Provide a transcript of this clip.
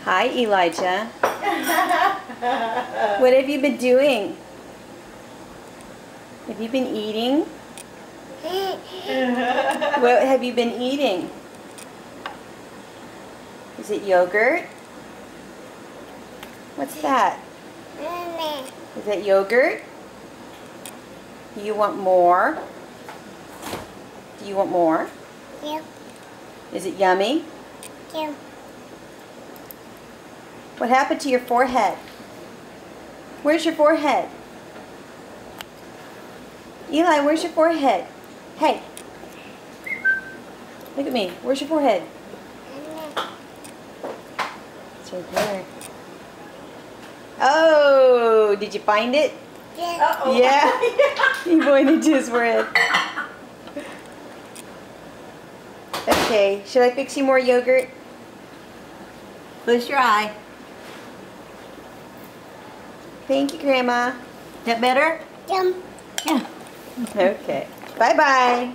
Hi, Elijah. What have you been doing? Have you been eating? What have you been eating? Is it yogurt? What's that? Is that yogurt? Do you want more? Do you want more? Yeah. Is it yummy? Yeah. What happened to your forehead? Where's your forehead? Eli, where's your forehead? Hey. Look at me. Where's your forehead? It's right there. Oh, did you find it? Yeah. Uh-oh. Yeah. He pointed to his forehead. Okay, should I fix you more yogurt? Close your eye. Thank you, Grandma. That better? Yeah. Yeah. Okay. Bye-bye.